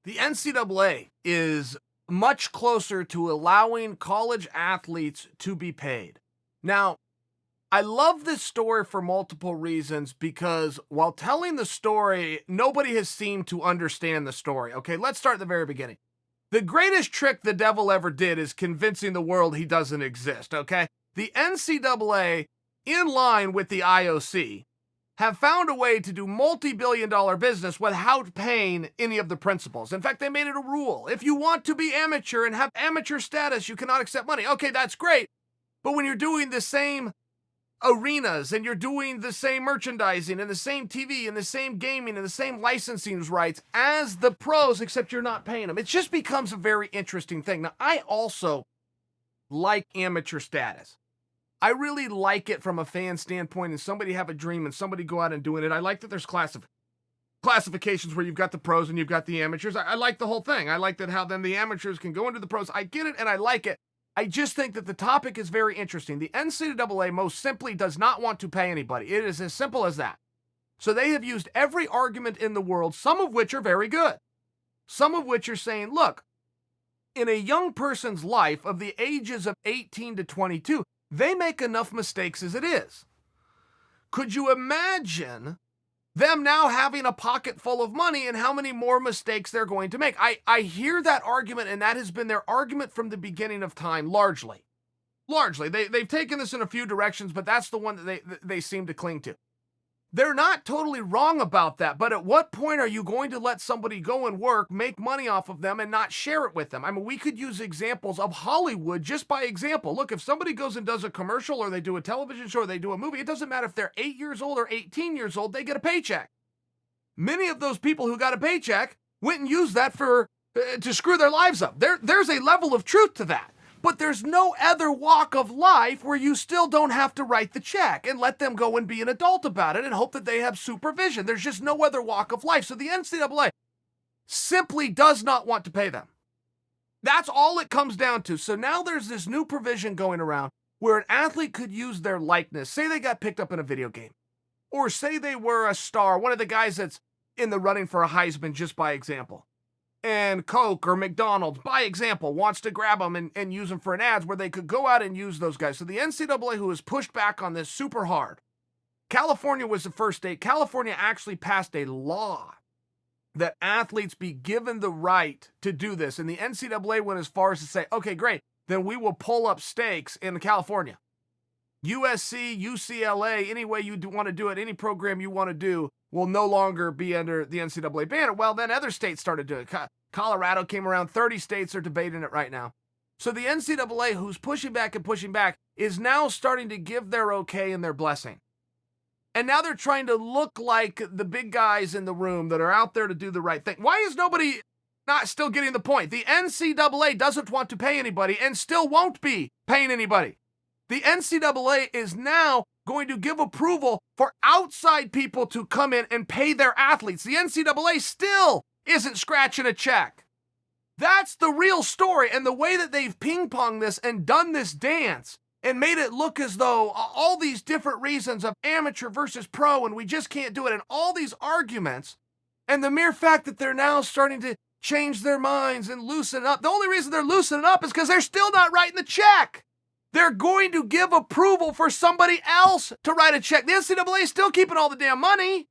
The NCAA is much closer to allowing college athletes to be paid. Now, I love this story for multiple reasons because while telling the story, nobody has seemed to understand the story. Okay, let's start at the very beginning. The greatest trick the devil ever did is convincing the world he doesn't exist, okay? The NCAA, in line with the IOC, have found a way to do multi-billion-dollar business without paying any of the principals. In fact, they made it a rule. If you want to be amateur and have amateur status, you cannot accept money. Okay, that's great. But when you're doing the same arenas and you're doing the same merchandising and the same TV and the same gaming and the same licensing rights as the pros, except you're not paying them, it just becomes a very interesting thing. Now, I also like amateur status. I really like it from a fan standpoint, and somebody have a dream and somebody go out and doing it. I like that there's classifications where you've got the pros and you've got the amateurs. I like the whole thing. I like that how then the amateurs can go into the pros. I get it and I like it. I just think that the topic is very interesting. The NCAA most simply does not want to pay anybody. It is as simple as that. So they have used every argument in the world, some of which are very good. Some of which are saying, look, in a young person's life of the ages of 18 to 22, they make enough mistakes as it is. Could you imagine them now having a pocket full of money and how many more mistakes they're going to make? I hear that argument, and that has been their argument from the beginning of time, largely. They've taken this in a few directions, but that's the one that they seem to cling to. They're not totally wrong about that, but at what point are you going to let somebody go and work, make money off of them, and not share it with them? I mean, we could use examples of Hollywood just by example. Look, if somebody goes and does a commercial or they do a television show or they do a movie, it doesn't matter if they're 8 years old or 18 years old, they get a paycheck. Many of those people who got a paycheck went and used that to screw their lives up. There's a level of truth to that. But there's no other walk of life where you still don't have to write the check and let them go and be an adult about it and hope that they have supervision. There's just no other walk of life. So the NCAA simply does not want to pay them. That's all it comes down to. So now there's this new provision going around where an athlete could use their likeness. Say they got picked up in a video game. Or say they were a star, one of the guys that's in the running for a Heisman, just by example. And Coke or McDonald's, by example, wants to grab them and use them for an ads where they could go out and use those guys. So the NCAA, who has pushed back on this super hard, California was the first state. California actually passed a law that athletes be given the right to do this. And the NCAA went as far as to say, okay, great, then we will pull up stakes in California. USC, UCLA, any way you want to do it, any program you want to do, will no longer be under the NCAA banner. Well, then other states started doing it. Colorado came around. 30 states are debating it right now. So the NCAA, who's pushing back, is now starting to give their okay and their blessing. And now they're trying to look like the big guys in the room that are out there to do the right thing. Why is nobody not still getting the point? The NCAA doesn't want to pay anybody and still won't be paying anybody. The NCAA is now going to give approval for outside people to come in and pay their athletes. The NCAA still isn't scratching a check. That's the real story. And the way that they've ping-ponged this and done this dance and made it look as though all these different reasons of amateur versus pro and we just can't do it and all these arguments and the mere fact that they're now starting to change their minds and loosen up. The only reason they're loosening up is because they're still not writing the check. They're going to give approval for somebody else to write a check. The NCAA is still keeping all the damn money.